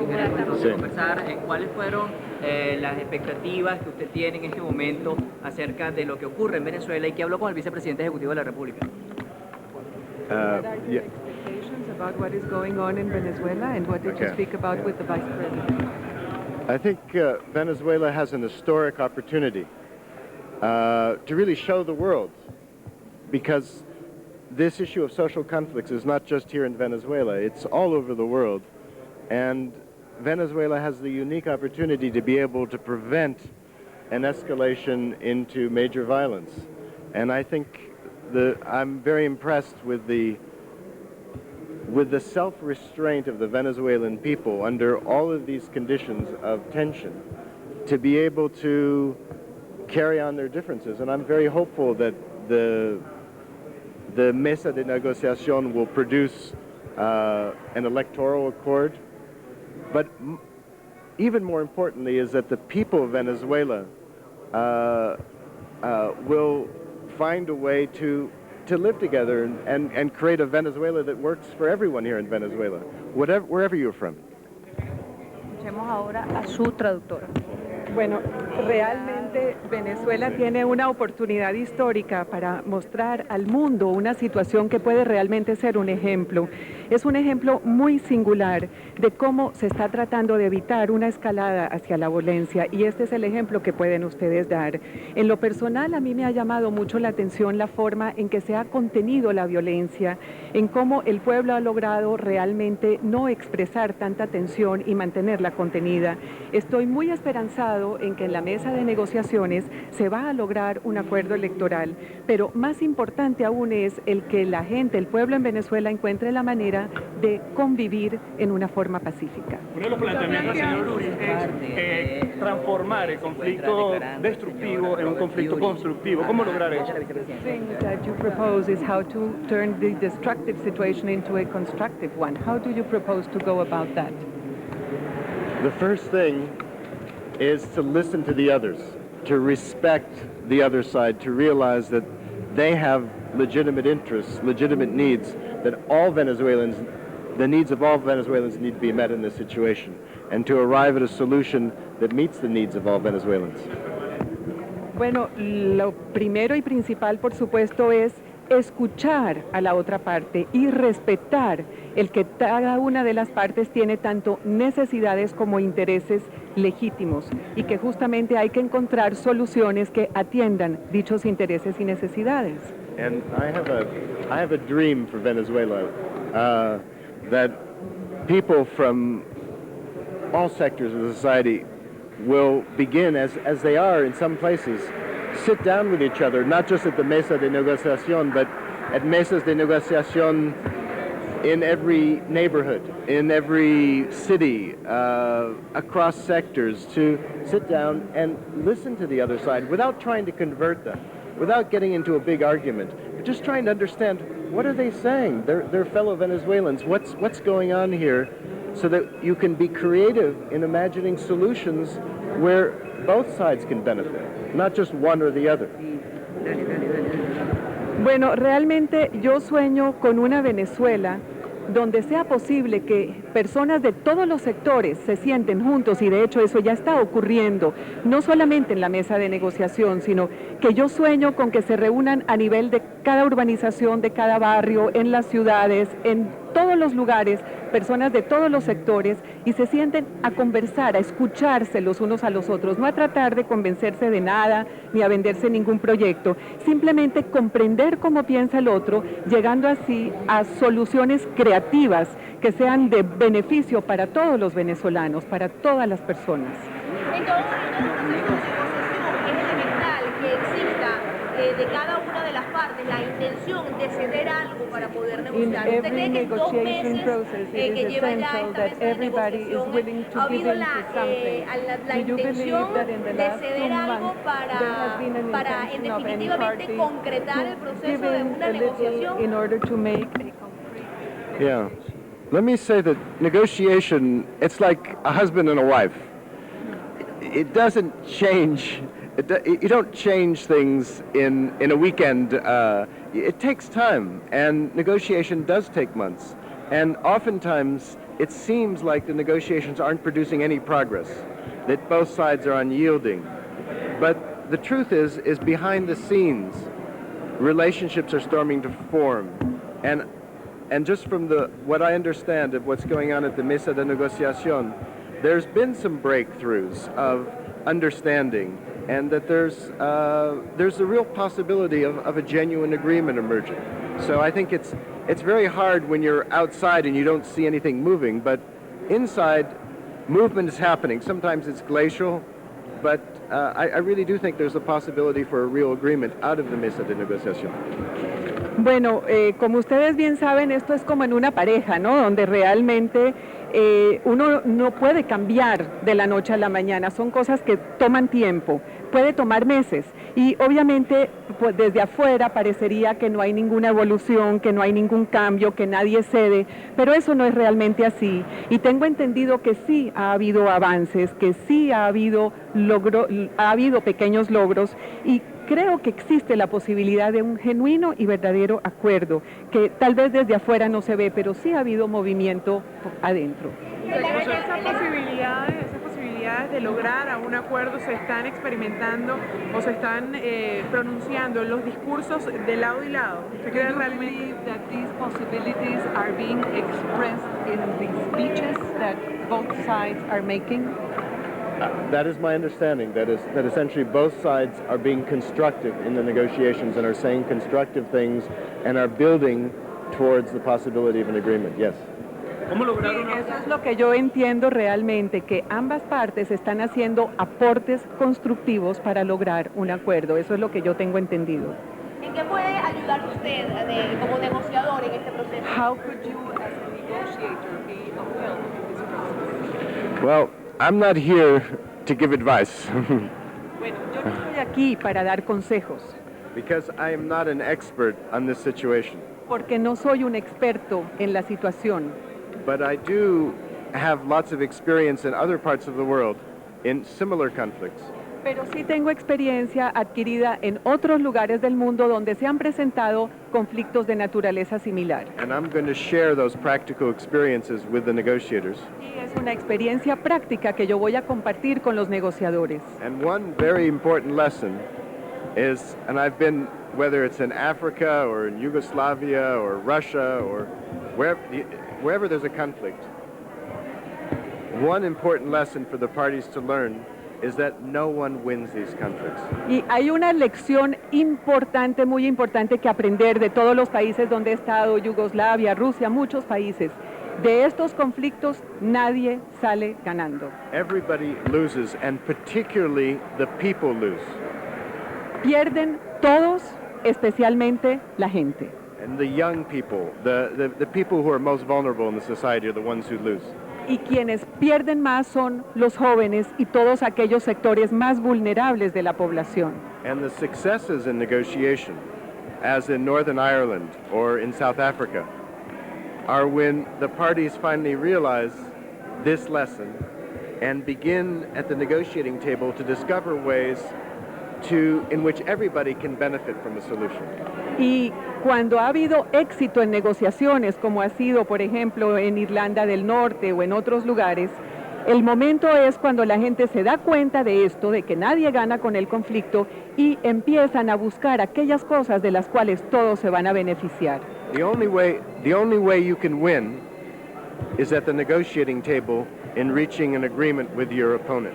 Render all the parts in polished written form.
hubiera podido Sí. conversar, ¿cuáles fueron las expectativas que usted tiene en este momento acerca de lo que ocurre en Venezuela y que habló con el vicepresidente ejecutivo de la República? What are your expectations about what is going on in Venezuela, and what did you speak about with the Vice President? I think Venezuela has an historic opportunity to really show the world, because this issue of social conflicts is not just here in Venezuela, it's all over the world. And Venezuela has the unique opportunity to be able to prevent an escalation into major violence. And I think I'm very impressed with the self-restraint of the Venezuelan people under all of these conditions of tension to be able to carry on their differences. And I'm very hopeful that the Mesa de Negociación will produce an electoral accord. But even more importantly is that the people of Venezuela will find a way to live together and create a Venezuela that works for everyone here in Venezuela, wherever you're from. Escuchemos ahora a su traductora. Bueno, realmente Venezuela tiene una oportunidad histórica para mostrar al mundo una situación que puede realmente ser un ejemplo. Es un ejemplo muy singular de cómo se está tratando de evitar una escalada hacia la violencia, y este es el ejemplo que pueden ustedes dar. En lo personal, a mí me ha llamado mucho la atención la forma en que se ha contenido la violencia, en cómo el pueblo ha logrado realmente no expresar tanta tensión y mantenerla contenida. Estoy muy esperanzado en que en la mesa de negociaciones se va a lograr un acuerdo electoral, pero más importante aún es el que la gente, el pueblo en Venezuela encuentre la manera de convivir en una forma pacífica. Uno de los planteamientos, señor Ury, es transformar el conflicto destructivo en un conflicto constructivo. ¿Cómo lograr eso? The thing that you propose is how to turn the destructive situation into a constructive one. How do you propose to go about that? The first thing is to listen to the others, to respect the other side, to realize that they have legitimate interests, legitimate needs, that all Venezuelans, the needs of all Venezuelans need to be met in this situation, and to arrive at a solution that meets the needs of all Venezuelans. Bueno, lo primero y principal, por supuesto, es escuchar a la otra parte y respetar el que cada una de las partes tiene tanto necesidades como intereses legítimos, y que justamente hay que encontrar soluciones que atiendan dichos intereses y necesidades. And I have a dream for Venezuela, that people from all sectors of society will begin, as they are in some places, sit down with each other, not just at the Mesa de Negociación, but at mesas de negociación in every neighborhood, in every city, across sectors, to sit down and listen to the other side without trying to convert them, without getting into a big argument, but just trying to understand, what are they saying? They're fellow Venezuelans. What's going on here? So that you can be creative in imagining solutions where both sides can benefit, not just one or the other. Bueno, realmente yo sueño con una Venezuela donde sea posible que personas de todos los sectores se sienten juntos, y de hecho eso ya está ocurriendo, no solamente en la mesa de negociación, sino que yo sueño con que se reúnan a nivel de cada urbanización, de cada barrio, en las ciudades, en todos los lugares, personas de todos los sectores, y se sienten a conversar, a escucharse los unos a los otros, no a tratar de convencerse de nada, ni a venderse ningún proyecto, simplemente comprender cómo piensa el otro, llegando así a soluciones creativas que sean de beneficio para todos los venezolanos, para todas las personas. En todo momento, es elemental que exista de cada una de las partes la intención de ceder algo para poder negociar. ¿Usted cree que en 2 meses que lleva ya esta mesa de negociación ha habido la intención de ceder algo para en definitivamente concretar el proceso de una negociación? Yeah. Let me say that negotiation, it's like a husband and a wife. It doesn't change. You don't change things in a weekend. It takes time, and negotiation does take months. And oftentimes, it seems like the negotiations aren't producing any progress, that both sides are unyielding. But the truth is behind the scenes, relationships are starting to form. And just from what I understand of what's going on at the Mesa de Negociación, there's been some breakthroughs of understanding, and that there's a real possibility of a genuine agreement emerging. So I think it's very hard when you're outside and you don't see anything moving, but inside, movement is happening. Sometimes it's glacial, but I really do think there's a possibility for a real agreement out of the Mesa de Negociación. Bueno, como ustedes bien saben, esto es como en una pareja, ¿no? Donde realmente uno no puede cambiar de la noche a la mañana, son cosas que toman tiempo, puede tomar meses y obviamente pues, desde afuera parecería que no hay ninguna evolución, que no hay ningún cambio, que nadie cede, pero eso no es realmente así y tengo entendido que sí ha habido avances, que sí ha habido pequeños logros y creo que existe la posibilidad de un genuino y verdadero acuerdo, que tal vez desde afuera no se ve, pero sí ha habido movimiento adentro. Esas posibilidades de lograr a un acuerdo se están experimentando o se están pronunciando en los discursos de lado y lado. ¿Usted cree realmente that these possibilities are being expressed in the speeches that both sides are making? That is my understanding, that essentially both sides are being constructive in the negotiations and are saying constructive things and are building towards the possibility of an agreement, yes. ¿Cómo lograr Sí, eso es lo que yo entiendo realmente, que ambas partes están haciendo aportes constructivos para lograr un acuerdo, eso es lo que yo tengo entendido. ¿En qué puede ayudar usted como negociador en este proceso? How could you, as a negotiator, be of help in this process? Well, I'm not here to give advice Bueno, yo no estoy aquí para dar consejos, because I am not an expert on this situation, porque no soy un experto en la situación. but I do have lots of experience in other parts of the world in similar conflicts. Pero sí tengo experiencia adquirida en otros lugares del mundo donde se han presentado conflictos de naturaleza similar. And I'm going to share those practical experiences with the negotiators. Y es una experiencia práctica que yo voy a compartir con los negociadores. And one very important lesson is, and I've been, whether it's in Africa or in Yugoslavia or Russia or wherever there's a conflict, one important lesson for the parties to learn is that no one wins these conflicts. Y hay una lección importante, muy importante que aprender de todos los países donde he estado, Yugoslavia, Rusia, muchos países. De estos conflictos nadie sale ganando. Everybody loses, and particularly the people lose. Pierden todos, especialmente la gente. And the young people, the people who are most vulnerable in the society are the ones who lose. Y quienes pierden más son los jóvenes y todos aquellos sectores más vulnerables de la población. And the successes in negotiation, as in Northern Ireland or in South Africa, are when the parties finally realize this lesson and begin at the negotiating table to discover ways in which everybody can benefit from a solution. Y cuando ha habido éxito en negociaciones, como ha sido, por ejemplo, en Irlanda del Norte o en otros lugares, el momento es cuando la gente se da cuenta de esto, de que nadie gana con el conflicto y empiezan a buscar aquellas cosas de las cuales todos se van a beneficiar. The only way you can win is at the negotiating table in reaching an agreement with your opponent.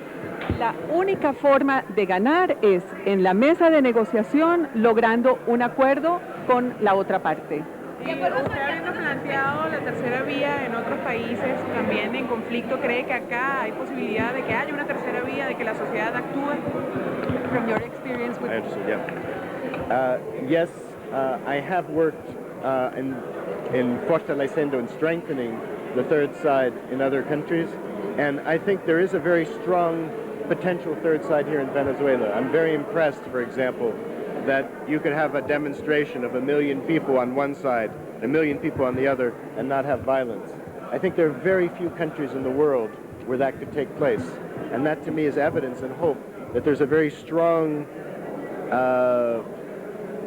La única forma de ganar es en la mesa de negociación logrando un acuerdo con la otra parte. Y usted habiendo planteado la tercera vía en otros países también en conflicto, ¿cree que acá hay posibilidad de que haya una tercera vía, de que la sociedad actúe? From your experience with... I understand, yeah. Yes, I have worked in fortaleciendo and strengthening the third side in other countries, and I think there is a very strong potential third side here in Venezuela. I'm very impressed, for example, that you could have a demonstration of 1 million people on one side, 1 million people on the other, and not have violence. I think there are very few countries in the world where that could take place, and that to me is evidence and hope that there's a very strong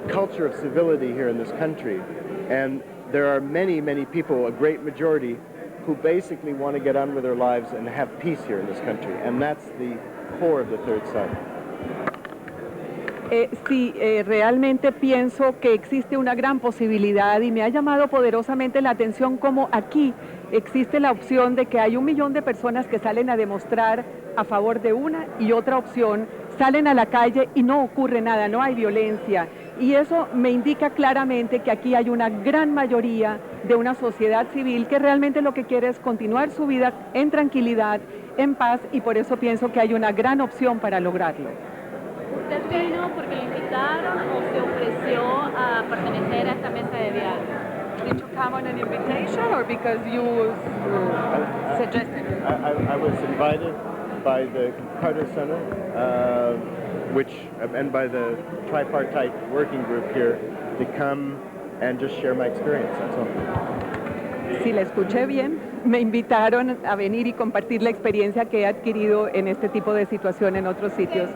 culture of civility here in this country, and there are many, many people, a great majority, who basically want to get on with their lives and have peace here in this country. And that's the core of the third side. Sí, realmente pienso que existe una gran posibilidad y me ha llamado poderosamente la atención cómo aquí existe la opción de que hay 1 millón de personas que salen a demostrar a favor de una y otra opción, salen a la calle y no ocurre nada, no hay violencia. Y eso me indica claramente que aquí hay una gran mayoría de una sociedad civil que realmente lo que quiere es continuar su vida en tranquilidad, en paz, y por eso pienso que hay una gran opción para lograrlo. ¿Usted vino porque le invitaron o se ofreció a pertenecer a esta mesa de diálogo? Did you come on an invitation or because you suggested it? I was invited by the Carter Center, and by the tripartite working group here to come and just share my experience, that's all. Si la escuché bien, me invitaron a venir y compartir la experiencia que he adquirido en este tipo de situación en otros sitios.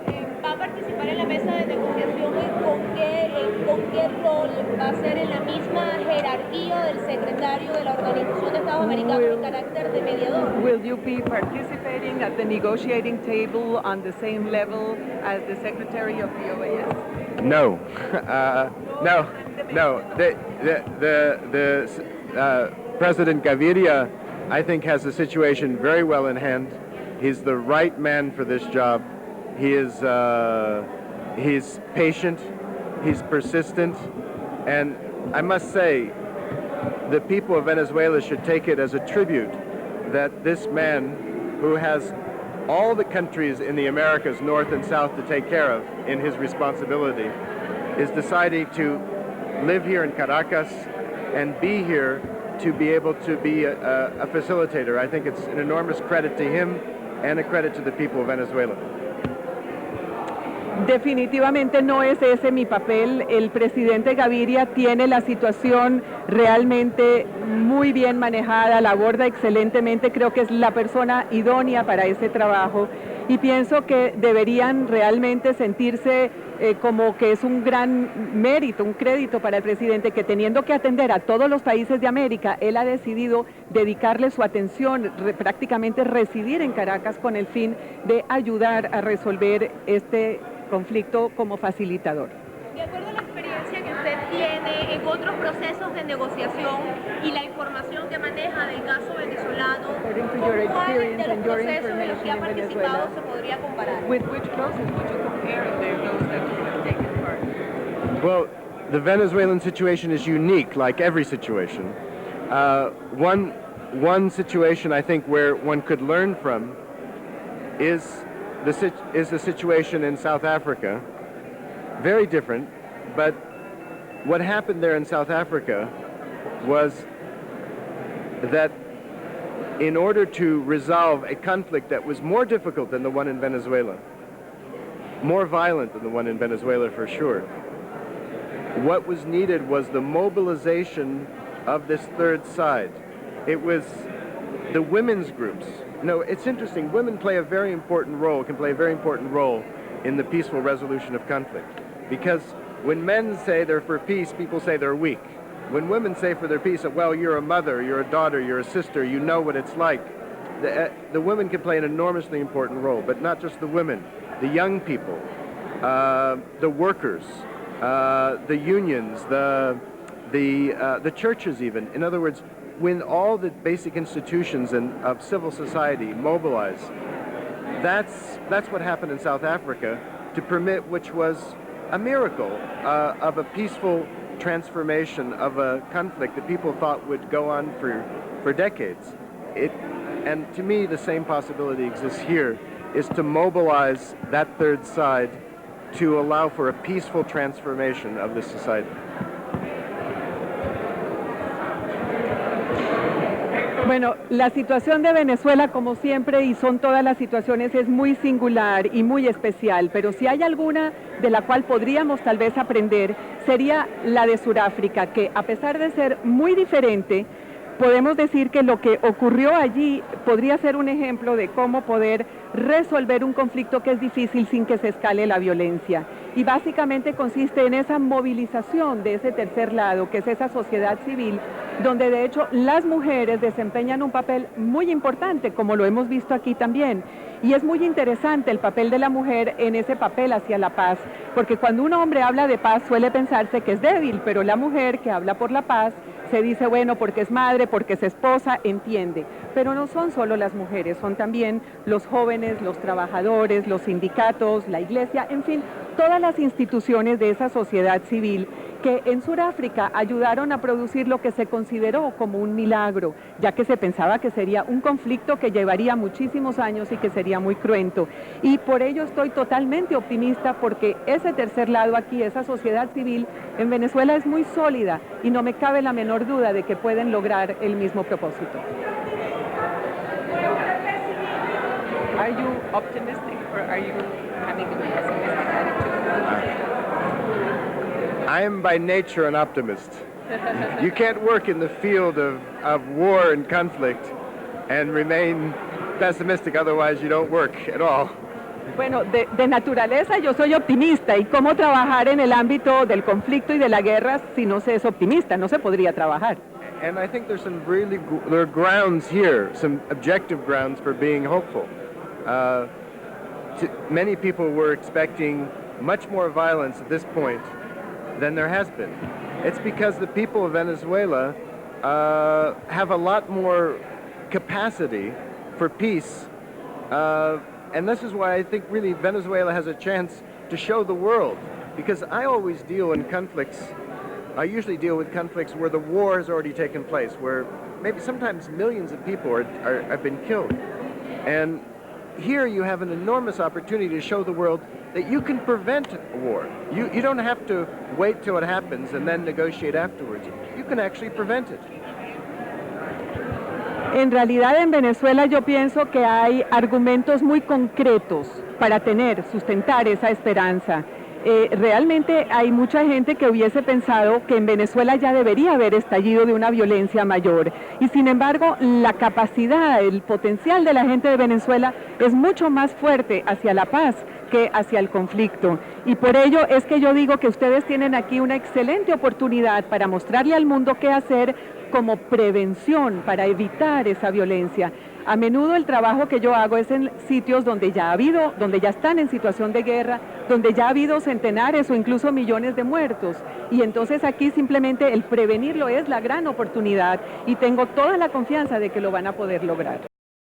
¿Va a participar en la mesa de negociación y con qué rol va a ser en la misma jerarquía del secretario de la Organización de Estados Americanos en carácter de mediador? Will you be participating at the negotiating table on the same level as the Secretary of the OAS? No, no. President Gaviria, I think, has the situation very well in hand. He's the right man for this job. He's patient, he's persistent, and I must say, the people of Venezuela should take it as a tribute that this man, who has all the countries in the Americas, North and South, to take care of in his responsibility, is deciding to live here in Caracas and be here to be able to be a facilitator. I think it's an enormous credit to him and a credit to the people of Venezuela. Definitivamente no es ese mi papel. El presidente Gaviria tiene la situación realmente muy bien manejada, la aborda excelentemente, creo que es la persona idónea para ese trabajo y pienso que deberían realmente sentirse como que es un gran mérito, un crédito para el presidente que teniendo que atender a todos los países de América, él ha decidido dedicarle su atención, prácticamente residir en Caracas con el fin de ayudar a resolver este conflicto como facilitador. De acuerdo a la experiencia que usted tiene en otros procesos de negociación y la información que maneja del caso venezolano, ¿con cuál de los procesos en los que ha participado se podría comparar? With which process would you compare those that you have taken part? Well, the Venezuelan situation is unique, like every situation. One situation I think where one could learn from is the situation in South Africa. Very different, but what happened there in South Africa was that in order to resolve a conflict that was more difficult than the one in Venezuela, more violent than the one in Venezuela for sure, what was needed was the mobilization of this third side. It was the women's groups. No, it's interesting, women play a very important role, can play a very important role in the peaceful resolution of conflict. Because when men say they're for peace, people say they're weak. When women say for their peace, well, you're a mother, you're a daughter, you're a sister, you know what it's like. The women can play an enormously important role, but not just the women, the young people, the workers, the unions, the churches even. In other words, when all the basic institutions of civil society mobilize, that's what happened in South Africa to permit, which was a miracle of a peaceful transformation of a conflict that people thought would go on for decades. And to me, the same possibility exists here, is to mobilize that third side to allow for a peaceful transformation of this society. Bueno, la situación de Venezuela, como siempre, y son todas las situaciones, es muy singular y muy especial, pero si hay alguna de la cual podríamos tal vez aprender, sería la de Sudáfrica, que a pesar de ser muy diferente, podemos decir que lo que ocurrió allí podría ser un ejemplo de cómo poder resolver un conflicto que es difícil sin que se escale la violencia. y básicamente consiste en esa movilización de ese tercer lado, que es esa sociedad civil, donde de hecho las mujeres desempeñan un papel muy importante, como lo hemos visto aquí también. Y es muy interesante el papel de la mujer en ese papel hacia la paz, porque cuando un hombre habla de paz suele pensarse que es débil, pero la mujer que habla por la paz se dice, bueno, porque es madre, porque es esposa, entiende. Pero no son solo las mujeres, son también los jóvenes, los trabajadores, los sindicatos, la iglesia, en fin, todas las instituciones de esa sociedad civil que en Sudáfrica ayudaron a producir lo que se consideró como un milagro, ya que se pensaba que sería un conflicto que llevaría muchísimos años y que sería muy cruento. Y por ello estoy totalmente optimista, porque ese tercer lado aquí, esa sociedad civil en Venezuela es muy sólida y no me cabe la menor duda de que pueden lograr el mismo propósito. Are you optimistic or are you having a pessimistic attitude? I am by nature an optimist. You can't work in the field of war and conflict and remain pessimistic, otherwise you don't work at all. Bueno, de naturaleza yo soy optimista, y cómo trabajar en el ámbito del conflicto y de la guerra si no se es optimista, no se podría trabajar. And I think there's some really there are grounds here, some objective grounds for being hopeful. Many people were expecting much more violence at this point than there has been. It's because the people of Venezuela have a lot more capacity for peace, and this is why I think really Venezuela has a chance to show the world, because I always deal in conflicts, I usually deal with conflicts where the war has already taken place, where maybe sometimes millions of people have been killed. And here you have an enormous opportunity to show the world that you can prevent a war. You don't have to wait till it happens and then negotiate afterwards. You can actually prevent it. En realidad en Venezuela yo pienso que hay argumentos muy concretos para sustentar esa esperanza. Realmente hay mucha gente que hubiese pensado que en Venezuela ya debería haber estallido de una violencia mayor, y sin embargo la capacidad, el potencial de la gente de Venezuela es mucho más fuerte hacia la paz que hacia el conflicto, y por ello es que yo digo que ustedes tienen aquí una excelente oportunidad para mostrarle al mundo qué hacer como prevención para evitar esa violencia. A menudo el trabajo que yo hago es en sitios donde ya están en situación de guerra, donde ya ha habido centenares o incluso millones de muertos. Y entonces aquí simplemente el prevenirlo es la gran oportunidad, y tengo toda la confianza de que lo van a poder lograr.